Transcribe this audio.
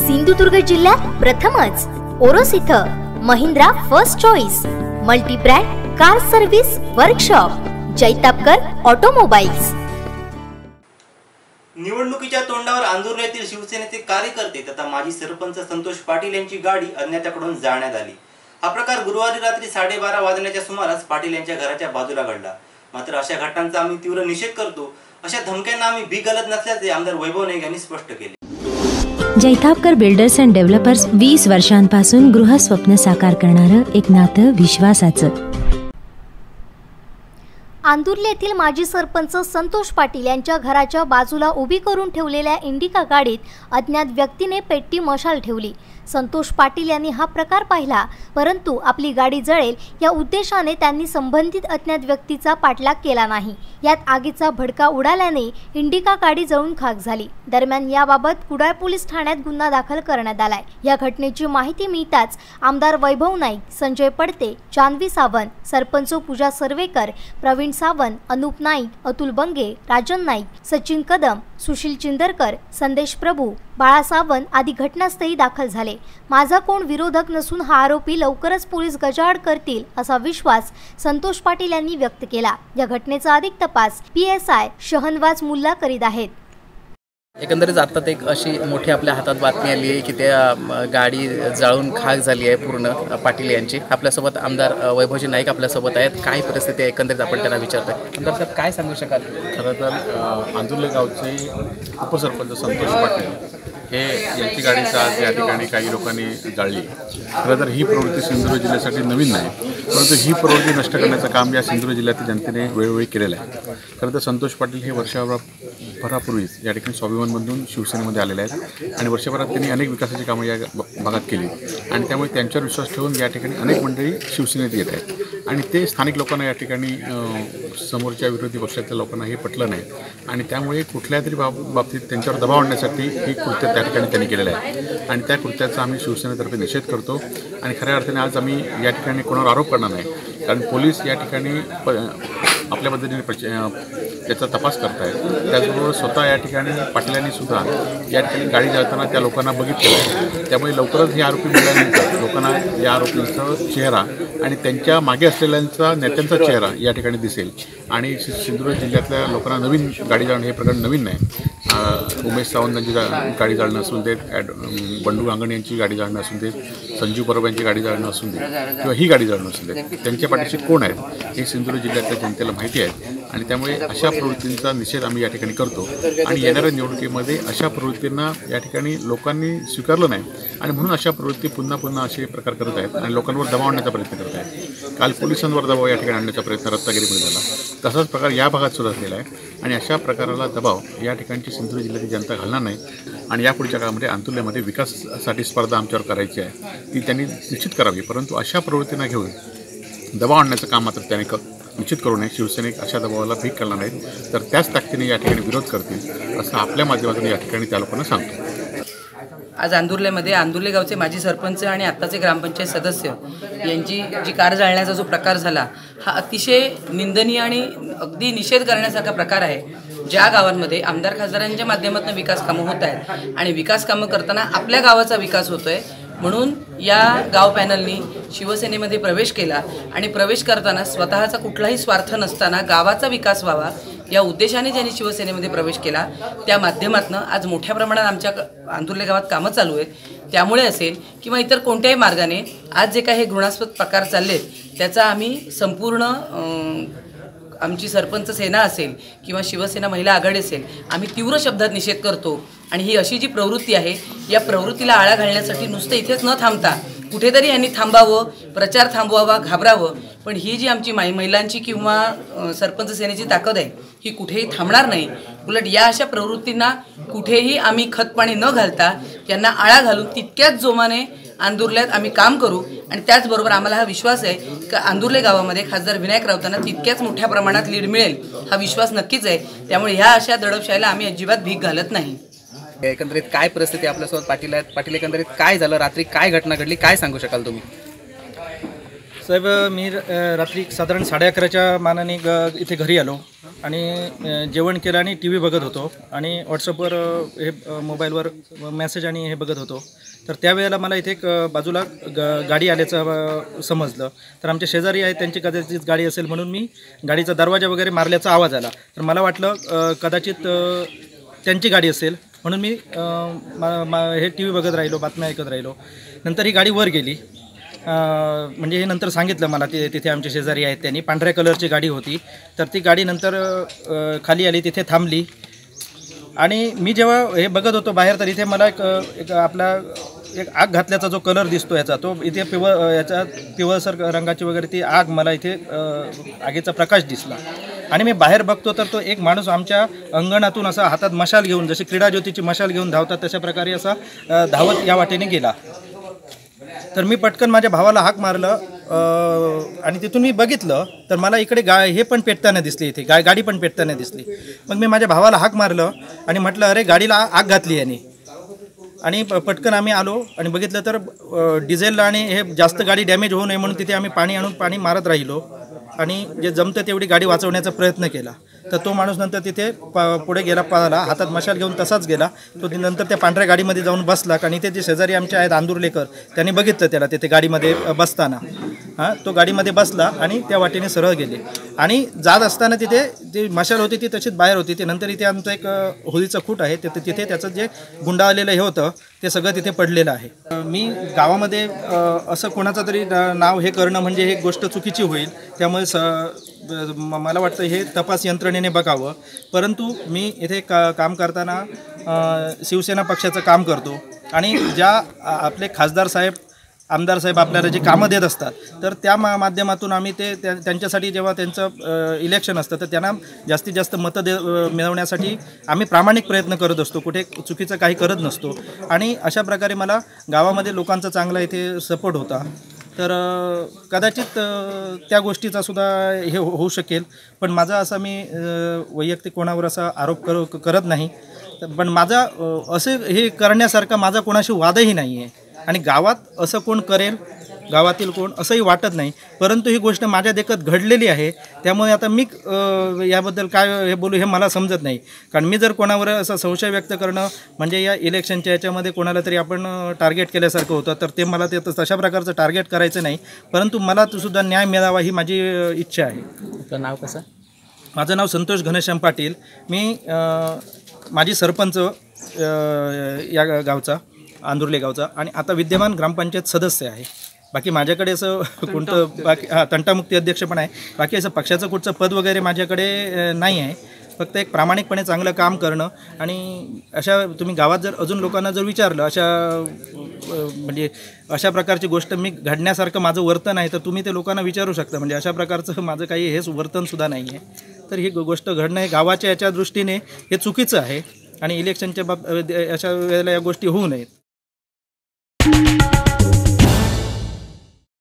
सिंधुदुर्ग जिल्ह्यात प्रथमच ओरोस इथं Mahindra first choice multi brand car service workshop Jaitapkar automobiles. निवडणुकीच्या तोंडावर अंदूर येथील शिवसेनेचे कार्यकर्ते तथा माजी सरपंच संतोष पाटील यांची गाडी अज्ञाताकडून जाळण्यात आली। हा प्रकार गुरुवारी रात्री 12:30 वाजण्याच्या सुमारास पाटील यांच्या घराच्या बाजूला घडला। मात्र अशा घटनांचा आम्ही तीव्र निषेध करतो। अशा धमक्यांना आम्ही भीक घालत नसल्याचे आमदार वैभव नाईक यांनी स्पष्ट केले। जैतापकर बिल्डर्स अँड डेव्हलपर्स 20 वर्षांपासून गृहस्वप्न साकार करणारं एक नातं विश्वासाचं। अंदुर्ले येथील माजी सरपंच संतोष पाटील यांच्या घराच्या बाजूला उभी करून ठेवलेल्या इंडिका गाडीत अज्ञात व्यक्तीने पेट्टी मशाल ठेवली। संतोष पाटील यांनी हा प्रकार पाहिला, परंतु आपली गाडी जळेल या उद्देशाने त्यांनी संबंधित अज्ञात व्यक्तीचा पाठलाग केला नाही। यात आगीचा भडका उडाल्याने इंडिका गाडी जळून खाक झाली। दरम्यान याबाबत कुडाळ पोलीस ठाण्यात गुन्हा दाखल करण्यात आलाय। या घटनेची माहिती मिळताच आमदार वैभव नाईक, संजय पडते, जान्हवी सावंत, सरपंच पूजा सर्वेकर, प्रवीण सावंत, अनुप नाईक, अतुल बंगे, राजन नाईक, सचिन कदम, सुशील चिंदरकर, संदेश प्रभू, बाळा सावंत आदी घटनास्थळी दाखल झाले। माझा कोण विरोधक नसून हा आरोपी लवकरच पोलीस गजाआड करतील असा विश्वास संतोष पाटील यांनी व्यक्त केला। या घटनेचा अधिक तपास PSI शहनवाज मुल्ला करीत आहेत। एकंदरीत आता एक अशी मोठी आपल्या हातात बातमी आली आहे की त्या गाडी जाळून खाक झाली आहे पूर्ण पाटील यांची। आपल्यासोबत आमदार वैभवजी नाईक आपल्यासोबत आहेत। काय परिस्थिती आहे एकंदरीत आपण त्यांना विचारतोय। आमदार साहेब काय सांगू शकाल? खरं तर अंदुर्ले गावचे उपसरपंच संतोष पाटील हे यांची गाडीचा आज या ठिकाणी काही लोकांनी जाळली। खरं तर ही प्रवृत्ती सिंधुदुर्ग जिल्ह्यासाठी नवीन नाही, परंतु ही प्रवृत्ती नष्ट करण्याचं काम या सिंधुदुर्ग जिल्ह्यातील जनतेने वेळोवेळी केलेलं आहे। खरं तर संतोष पाटील हे वर्षभरापूर्वीच या ठिकाणी स्वाभिमानमधून शिवसेनेमध्ये आलेले आहेत आणि वर्षभरात त्यांनी अनेक विकासाची कामं या भागात केली आणि त्यामुळे त्यांच्यावर विश्वास ठेवून या ठिकाणी अनेक मंडळी शिवसेनेत येत आहेत आणि ते स्थानिक लोकांना या ठिकाणी समोरच्या विरोधी पक्षातल्या लोकांना हे पटलं नाही आणि त्यामुळे कुठल्या तरी बाबतीत त्यांच्यावर दबाव आणण्यासाठी ही कृत्य त्या ठिकाणी त्यांनी केलेलं आहे आणि त्या कृत्याचा आम्ही शिवसेनेतर्फे निषेध करतो आणि खऱ्या अर्थाने आज आम्ही या ठिकाणी कोणावर आरोप करणार नाही, कारण पोलीस या ठिकाणी आपल्या पद्धतीने त्याचा तपास करत आहेत। त्याचबरोबर स्वतः या ठिकाणी पाटलांनी सुद्धा या ठिकाणी गाडी जाळताना त्या लोकांना बघितलेलं आहे। त्यामुळे लवकरच हे आरोपी मिळाल्यानंतर लोकांना या आरोपींचा चेहरा आणि त्यांच्या मागे असलेल्यांचा नेत्यांचा चेहरा या ठिकाणी दिसेल आणि सिंधुदुर्ग जिल्ह्यातल्या लोकांना नवीन गाडी जाळणं हे प्रकरण नवीन नाही। उमेश सावंत यांची गाडी जाळणं असून देत, बंडू गांगण यांची गाडी जाळणं असून देत, संजीव परब यांची गाडी जाळणं असून देत किंवा ही गाडी जाळणं असून देत, त्यांच्या पाठीशी कोण आहेत हे सिंधुदुर्ग जिल्ह्यातल्या जनतेला माहिती आहे आणि त्यामुळे अशा प्रवृत्तींचा निषेध आम्ही या ठिकाणी करतो आणि येणाऱ्या निवडणुकीमध्ये अशा प्रवृत्तींना या ठिकाणी लोकांनी स्वीकारलं नाही आणि म्हणून अशा प्रवृत्ती पुन्हा पुन्हा असे प्रकार करत आहेत आणि लोकांवर दबाव आणण्याचा प्रयत्न करत आहेत। काल पोलिसांवर दबाव या ठिकाणी आणण्याचा प्रयत्न रत्नागिरीमध्ये झाला, तसाच प्रकार या भागात सुद्धा झालेला आहे आणि अशा प्रकाराला दबाव या ठिकाणची सिंधुदुर्ग जिल्ह्याची जनता घालणार नाही आणि यापुढच्या काळामध्ये अंतुर्ल्यामध्ये विकासासाठी स्पर्धा आमच्यावर करायची आहे ती त्यांनी निश्चित करावी, परंतु अशा प्रवृत्तींना घेऊन दबाव आणण्याचं काम मात्र त्याने निश्चित करू नये। शिवसैनिक अशा दबावाला भीक करणार नाहीत तर त्याच ताकदीने या ठिकाणी विरोध करतील असं आपल्या माध्यमातून या ठिकाणी त्या लोकांना सांगतो। आज अंदुर्लेमध्ये अंदुर्ले गावचे माजी सरपंच आणि आत्ताचे ग्रामपंचायत सदस्य यांची जी कार जाळण्याचा जो प्रकार झाला हा अतिशय निंदनीय आणि अगदी निषेध करण्यासारखा प्रकार आहे। ज्या गावांमध्ये आमदार खासदारांच्या माध्यमातून विकास कामं होत आहेत आणि विकास कामं करताना आपल्या गावाचा विकास होतोय म्हणून या गाव पॅनलनी शिवसेनेमध्ये प्रवेश केला आणि प्रवेश करताना स्वतःचा कुठलाही स्वार्थ नसताना गावाचा विकास व्हावा या उद्देशाने ज्यांनी शिवसेनेमध्ये प्रवेश केला त्या माध्यमातून आज मोठ्या प्रमाणात आमच्या अंतुर्ले गावात कामं चालू आहेत। त्यामुळे असेल किंवा इतर कोणत्याही मार्गाने आज जे काही हे घृणास्पद प्रकार चाललेत त्याचा आम्ही संपूर्ण आमची सरपंच सेना असेल किंवा शिवसेना महिला आघाडी असेल आम्ही तीव्र शब्दात निषेध करतो आणि ही अशी जी प्रवृत्ती आहे या प्रवृत्तीला आळा घालण्यासाठी नुसतं इथेच न थांबता कुठेतरी यांनी थांबावं, प्रचार थांबवावा, घाबरावं, पण ही जी आमची महिलांची किंवा सरपंच सेनेची ताकद आहे ही कुठेही थांबणार नाही। उलट या अशा प्रवृत्तींना कुठेही आम्ही खतपाणी न घालता त्यांना आळा घालून तितक्याच जोमाने अंदुर्ल्यात आम्ही काम करू आणि त्याचबरोबर आम्हाला हा विश्वास आहे की अंदुर्ले गावामध्ये खासदार विनायक राऊतांना तितक्याच मोठ्या प्रमाणात लीड मिळेल हा विश्वास नक्कीच आहे। त्यामुळे ह्या अशा दडपशाहीला आम्ही अजिबात भीक घालत नाही। एकंदरीत काय परिस्थिती आपल्यासोबत पाटील आहेत? पाटील एकंदरीत काय झालं रात्री, काय घटना घडली, काय सांगू शकाल तुम्ही? साहेब मी रात्री साधारण 11:30च्या मानाने इथे घरी आलो आणि जेवण केलं आणि टी व्ही बघत होतो आणि व्हॉट्सअपवर हे मोबाईलवर मेसेज आणि हे बघत होतो. तर त्यावेळेला मला इथे एक बाजूला गाडी आल्याचं समजलं. तर आमचे शेजारी आहेत, त्यांची कदाचित गाडी असेल म्हणून मी गाडीचा दरवाजा वगैरे मारल्याचा आवाज आला. तर मला वाटलं कदाचित त्यांची गाडी असेल म्हणून मी हे टी व्ही बघत राहिलो, बातम्या ऐकत राहिलो. नंतर ही गाडी वर गेली. म्हणजे हे नंतर सांगितलं मला, तिथे आमचे शेजारी आहेत त्यांनी, पांढऱ्या कलरची गाडी होती. तर ती गाडी नंतर खाली आली, तिथे थांबली आणि मी जेव्हा हे बघत होतो बाहेर तर इथे मला एक आपला एक आग घातल्याचा जो कलर दिसतो याचा, तो इथे याचा पिवळसर रंगाची वगैरे ती आग मला इथे आगीचा प्रकाश दिसला आणि मी बाहेर बघतो तर तो एक माणूस आमच्या अंगणातून असा हातात मशाल घेऊन, जशी क्रीडा ज्योतीची मशाल घेऊन धावतात तशा प्रकारे असा धावत या वाटेने गेला. तर मी पटकन माझ्या भावाला हाक मारलं आणि तिथून मी बघितलं तर मला इकडे हे पण पेटताना दिसली, इथे गाडी पण पेटताना दिसली. मग मी माझ्या भावाला हाक मारलं आणि म्हटलं अरे गाडीला आग घातली याने. आणि पटकन आम्ही आलो आणि बघितलं तर डिझेलला आणि हे जास्त गाडी डॅमेज होऊ नये म्हणून तिथे आम्ही पाणी आणून पाणी मारत राहिलो आणि जे जमतं तेवढी गाडी वाचवण्याचा प्रयत्न केला. तर तो माणूस नंतर तिथे पुढे गेला, पळाला, हातात मशाल घेऊन तसाच गेला. तो नंतर त्या पांढऱ्या गाडीमध्ये जाऊन बसला आणि ते जे शेजारी आमचे आहेत आंदुर्लेकर, त्यांनी बघितलं त्याला तिथे गाडीमध्ये बसताना. तो गाडीमध्ये बसला आणि त्या वाटेने सरळ गेले आणि जात असताना तिथे जी मशाल होती ती तशीच बाहेर होती. ते नंतर इथे आमचं एक होळीचं खूट आहे, तिथे त्याचं जे गुंडाळलेलं हे होतं ते सगळं तिथे पडलेलं आहे. मी गावामध्ये असं कोणाचं तरी नाव हे करणं म्हणजे हे गोष्ट चुकीची होईल, त्यामुळे मला वाटतं हे तपास यंत्रणेने बघावं. परंतु मी इथे काम करताना शिवसेना पक्षाचं काम करतो आणि ज्या आपले खासदार साहेब, आमदार साहेब आपल्याला जे कामं देत असतात तर त्या माध्यमातून आम्ही त्यांच्यासाठी जेव्हा त्यांचं इलेक्शन असतं तर त्यांना जास्तीत जास्त मतं मिळवण्यासाठी आम्ही प्रामाणिक प्रयत्न करत असतो, कुठे चुकीचं काही करत नसतो. आणि अशा प्रकारे मला गावामध्ये लोकांचा चांगला इथे सपोर्ट होता. तर कदाचित त्या गोष्टीचा सुद्धा हे होऊ शकेल, पण माझा असा मी वैयक्तिक कोणावर असा आरोप करत नाही. पण माझा असे हे करण्यासारखा माझा कोणाशी वादही नाही आहे आणि गावात असं कोण करेल, गावातील कोण असंही वाटत नाही. परंतु ही गोष्ट माझ्या देखत घडलेली आहे, त्यामुळे आता मी याबद्दल काय हे बोलू हे मला समजत नाही. कारण मी जर कोणावर असं संशय व्यक्त करणं म्हणजे या इलेक्शनच्या याच्यामध्ये कोणाला तरी आपण टार्गेट केल्यासारखं होतं, तर ते मला ते तशा प्रकारचं टार्गेट करायचं नाही. परंतु मला सुद्धा न्याय मिळावा ही माझी इच्छा आहे. आपलं नाव कसं? माझं नाव संतोष घनश्याम पाटील. मी माजी सरपंच या गावचा, आंदुर्ले गावचा, आणि आता विद्यमान ग्रामपंचायत सदस्य आहे. बाकी माझ्याकडे असं कोणतं तंटामुक्ती अध्यक्ष पण आहे. बाकी असं पक्षाचं कुठचं पद वगैरे माझ्याकडे नाही आहे. फक्त एक प्रामाणिकपणे चांगलं काम करणं आणि अशा तुम्ही गावात जर अजून लोकांना जर विचारलं म्हणजे अशा प्रकारची गोष्ट मी घडण्यासारखं माझं वर्तन आहे तर तुम्ही ते लोकांना विचारू शकता. म्हणजे अशा प्रकारचं माझं काही हेच वर्तनसुद्धा नाही आहे. तर ही गोष्ट घडणं हे गावाच्या याच्या दृष्टीने हे चुकीचं आहे आणि इलेक्शनच्या अशा वेळेला या गोष्टी होऊ नयेत.